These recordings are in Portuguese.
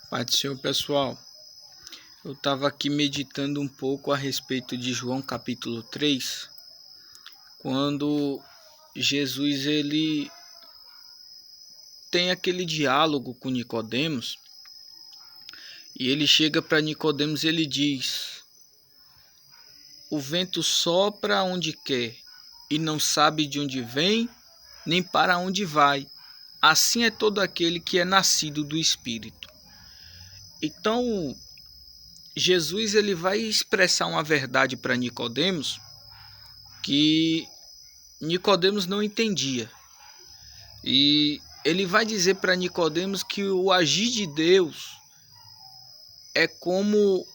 Pai do Senhor, pessoal, eu estava aqui meditando um pouco a respeito de João capítulo 3, quando Jesus ele tem aquele diálogo com Nicodemos, e ele chega para Nicodemos e ele diz: o vento sopra onde quer e não sabe de onde vem, nem para onde vai. Assim é todo aquele que é nascido do Espírito. Então, Jesus ele vai expressar uma verdade para Nicodemos que Nicodemos não entendia. E ele vai dizer para Nicodemos que o agir de Deus é como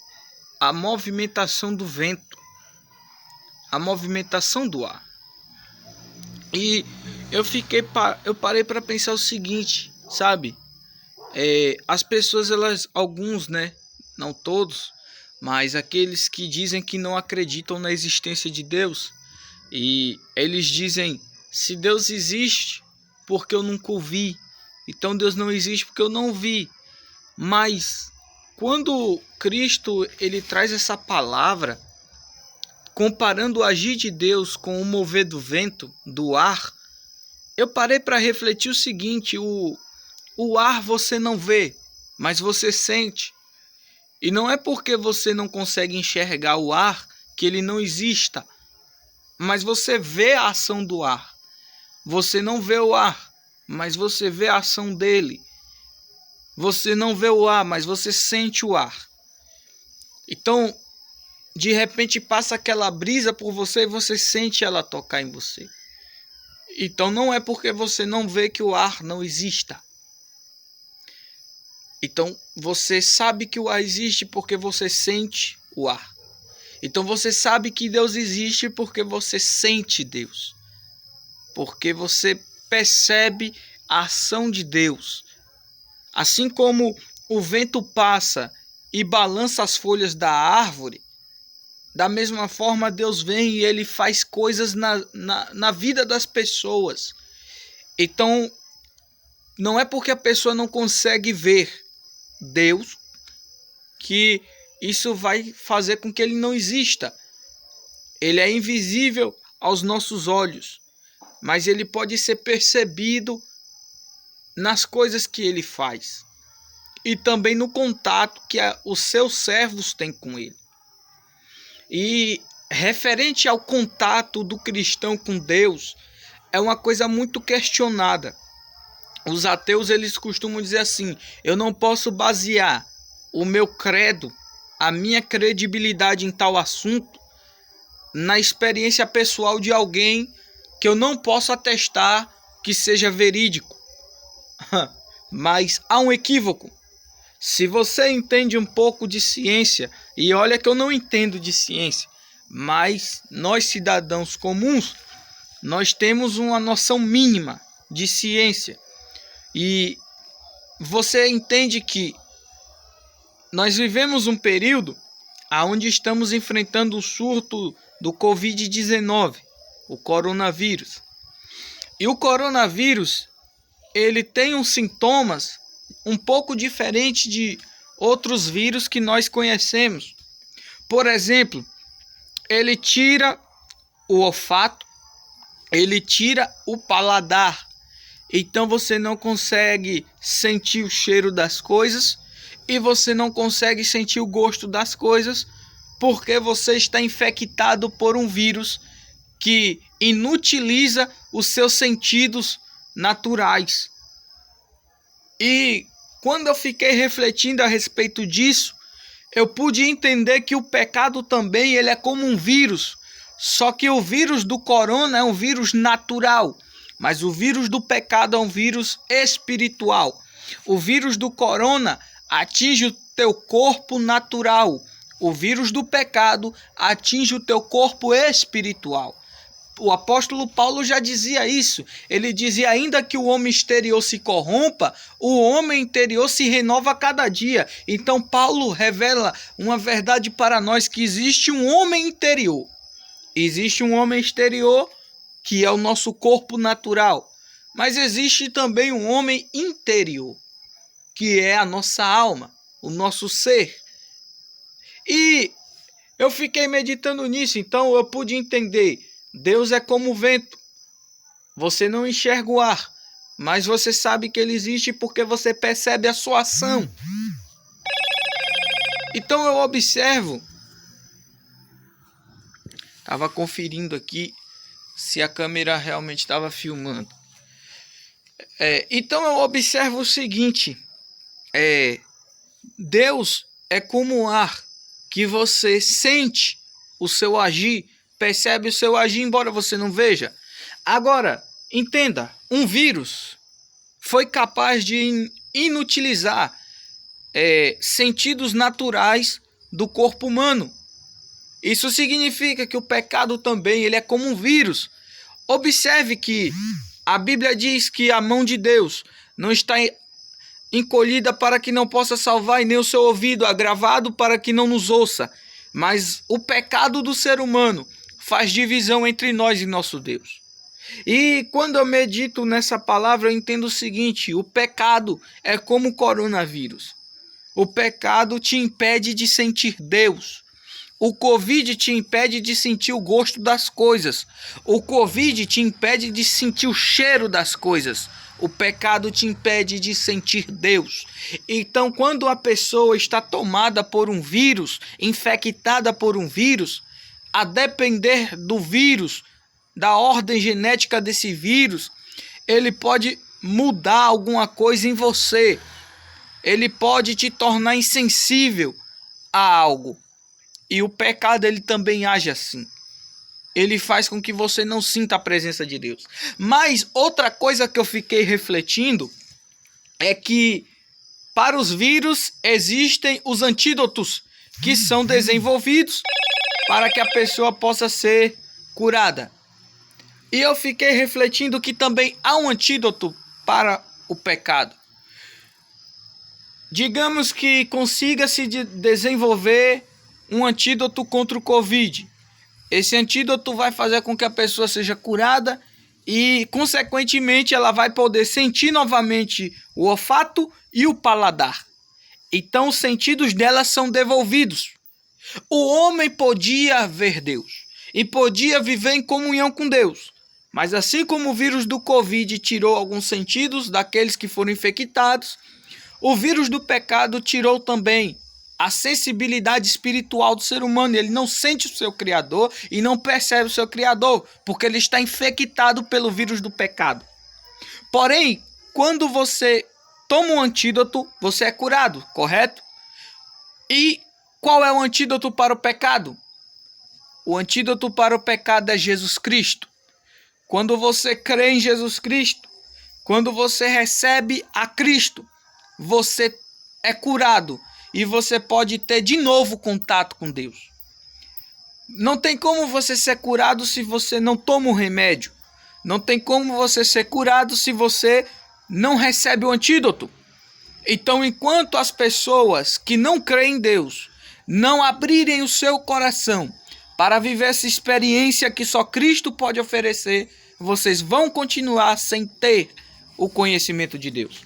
a movimentação do vento, a movimentação do ar. E eu parei para pensar o seguinte, sabe? As pessoas, alguns, né? Não todos, mas aqueles que dizem que não acreditam na existência de Deus, e eles dizem: se Deus existe, porque eu nunca o vi, então Deus não existe porque eu não vi. Mas quando Cristo ele traz essa palavra, comparando o agir de Deus com o mover do vento, do ar, eu parei para refletir o seguinte: o ar você não vê, mas você sente. E não é porque você não consegue enxergar o ar que ele não exista, mas você vê a ação do ar. Você não vê o ar, mas você vê a ação dele. Você não vê o ar, mas você sente o ar. Então, de repente passa aquela brisa por você e você sente ela tocar em você. Então não é porque você não vê que o ar não exista. Então você sabe que o ar existe porque você sente o ar. Então você sabe que Deus existe porque você sente Deus. Porque você percebe a ação de Deus. Assim como o vento passa e balança as folhas da árvore, da mesma forma Deus vem e ele faz coisas na vida das pessoas. Então não é porque a pessoa não consegue ver Deus que isso vai fazer com que ele não exista. Ele é invisível aos nossos olhos, mas ele pode ser percebido nas coisas que ele faz e também no contato que os seus servos têm com ele. E referente ao contato do cristão com Deus, é uma coisa muito questionada. Os ateus eles costumam dizer assim: eu não posso basear o meu credo, a minha credibilidade em tal assunto, na experiência pessoal de alguém que eu não posso atestar que seja verídico. Mas há um equívoco. Se você entende um pouco de ciência, e olha que eu não entendo de ciência, mas nós cidadãos comuns, nós temos uma noção mínima de ciência. E você entende que nós vivemos um período onde estamos enfrentando o surto do Covid-19, o coronavírus. E o coronavírus, ele tem uns sintomas um pouco diferentes de outros vírus que nós conhecemos. Por exemplo, ele tira o olfato, ele tira o paladar. Então você não consegue sentir o cheiro das coisas e você não consegue sentir o gosto das coisas porque você está infectado por um vírus que inutiliza os seus sentidos naturais. E quando eu fiquei refletindo a respeito disso, eu pude entender que o pecado também ele é como um vírus, só que o vírus do corona é um vírus natural. Mas o vírus do pecado é um vírus espiritual. O vírus do corona atinge o teu corpo natural. O vírus do pecado atinge o teu corpo espiritual. O apóstolo Paulo já dizia isso. Ele dizia: ainda que o homem exterior se corrompa, o homem interior se renova a cada dia. Então Paulo revela uma verdade para nós, que existe um homem interior. Existe um homem exterior, que é o nosso corpo natural. Mas existe também um homem interior, que é a nossa alma. o nosso ser. E eu fiquei meditando nisso, então eu pude entender. Deus é como o vento. Você não enxerga o ar, mas você sabe que ele existe porque você percebe a sua ação. Então eu observo. Estava conferindo aqui se a câmera realmente estava filmando. Então eu observo o seguinte. Deus é como o ar que você sente o seu agir, percebe o seu agir, embora você não veja. Agora, entenda, um vírus foi capaz de inutilizar sentidos naturais do corpo humano. Isso significa que o pecado também ele é como um vírus. Observe que a Bíblia diz que a mão de Deus não está encolhida para que não possa salvar, e nem o seu ouvido agravado para que não nos ouça. Mas o pecado do ser humano faz divisão entre nós e nosso Deus. E quando eu medito nessa palavra, eu entendo o seguinte: o pecado é como o coronavírus. O pecado te impede de sentir Deus. O Covid te impede de sentir o gosto das coisas. O Covid te impede de sentir o cheiro das coisas. O pecado te impede de sentir Deus. Então, quando a pessoa está tomada por um vírus, infectada por um vírus, a depender do vírus, da ordem genética desse vírus, ele pode mudar alguma coisa em você. Ele pode te tornar insensível a algo. E o pecado ele também age assim. Ele faz com que você não sinta a presença de Deus. Mas outra coisa que eu fiquei refletindo é que para os vírus existem os antídotos que são desenvolvidos para que a pessoa possa ser curada. E eu fiquei refletindo que também há um antídoto para o pecado. Digamos que consiga-se desenvolver um antídoto contra o Covid. Esse antídoto vai fazer com que a pessoa seja curada e, consequentemente, ela vai poder sentir novamente o olfato e o paladar. Então, os sentidos dela são devolvidos. O homem podia ver Deus e podia viver em comunhão com Deus. Mas assim como o vírus do Covid tirou alguns sentidos daqueles que foram infectados, o vírus do pecado tirou também a sensibilidade espiritual do ser humano. Ele não sente o seu Criador e não percebe o seu Criador, porque ele está infectado pelo vírus do pecado. Porém, quando você toma um antídoto, você é curado, correto? E qual é o antídoto para o pecado? O antídoto para o pecado é Jesus Cristo. Quando você crê em Jesus Cristo, quando você recebe a Cristo, você é curado. E você pode ter de novo contato com Deus. Não tem como você ser curado se você não toma o remédio. Não tem como você ser curado se você não recebe o antídoto. Então, enquanto as pessoas que não creem em Deus não abrirem o seu coração para viver essa experiência que só Cristo pode oferecer, vocês vão continuar sem ter o conhecimento de Deus.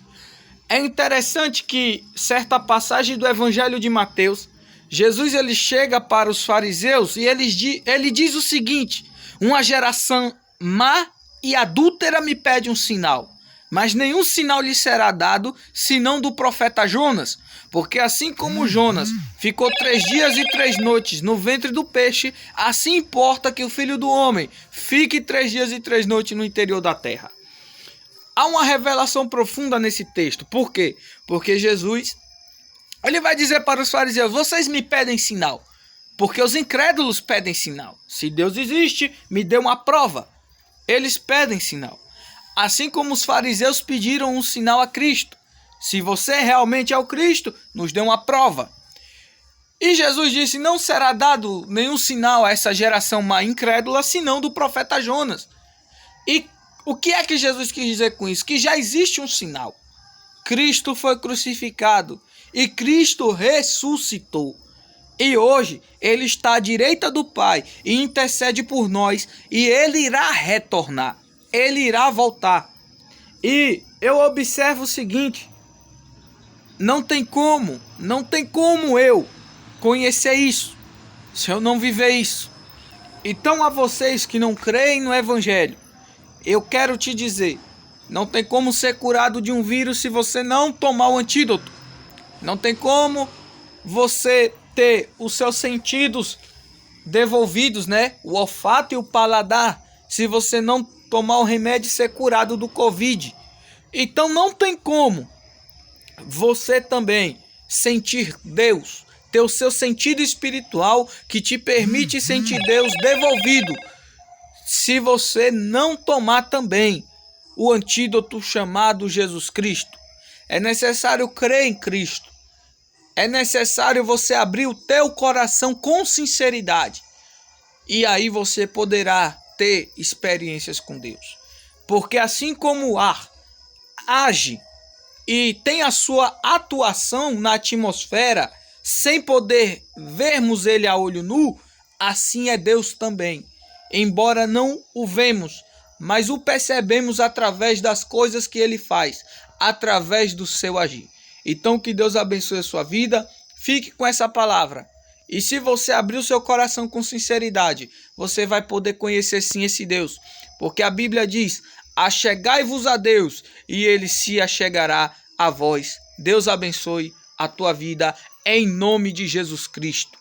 É interessante que certa passagem do Evangelho de Mateus, Jesus ele chega para os fariseus e ele diz o seguinte: uma geração má e adúltera me pede um sinal, mas nenhum sinal lhe será dado senão do profeta Jonas. Porque assim como Jonas ficou 3 dias e 3 noites no ventre do peixe, assim importa que o Filho do Homem fique 3 dias e 3 noites no interior da terra. Há uma revelação profunda nesse texto. Por quê? Porque Jesus ele vai dizer para os fariseus: vocês me pedem sinal, porque os incrédulos pedem sinal. Se Deus existe, me dê uma prova. Eles pedem sinal. Assim como os fariseus pediram um sinal a Cristo. Se você realmente é o Cristo, nos dê uma prova. E Jesus disse: não será dado nenhum sinal a essa geração má incrédula, senão do profeta Jonas. E o que é que Jesus quis dizer com isso? Que já existe um sinal. Cristo foi crucificado e Cristo ressuscitou. E hoje ele está à direita do Pai e intercede por nós, e ele irá retornar. Ele irá voltar. E eu observo o seguinte: não tem como eu conhecer isso, se eu não viver isso. Então, a vocês que não creem no Evangelho, eu quero te dizer, não tem como ser curado de um vírus se você não tomar o antídoto. Não tem como você ter os seus sentidos devolvidos, né? O olfato e o paladar, se você não tomar o remédio e ser curado do Covid. Então não tem como você também sentir Deus, ter o seu sentido espiritual que te permite sentir Deus devolvido, se você não tomar também o antídoto chamado Jesus Cristo. É necessário crer em Cristo. É necessário você abrir o teu coração com sinceridade. E aí você poderá ter experiências com Deus. Porque assim como o ar age e tem a sua atuação na atmosfera, sem poder vermos ele a olho nu, assim é Deus também. Embora não o vemos, mas o percebemos através das coisas que ele faz, através do seu agir. Então que Deus abençoe a sua vida, fique com essa palavra. E se você abrir o seu coração com sinceridade, você vai poder conhecer sim esse Deus. Porque a Bíblia diz, achegai-vos a Deus e ele se achegará a vós. Deus abençoe a tua vida em nome de Jesus Cristo.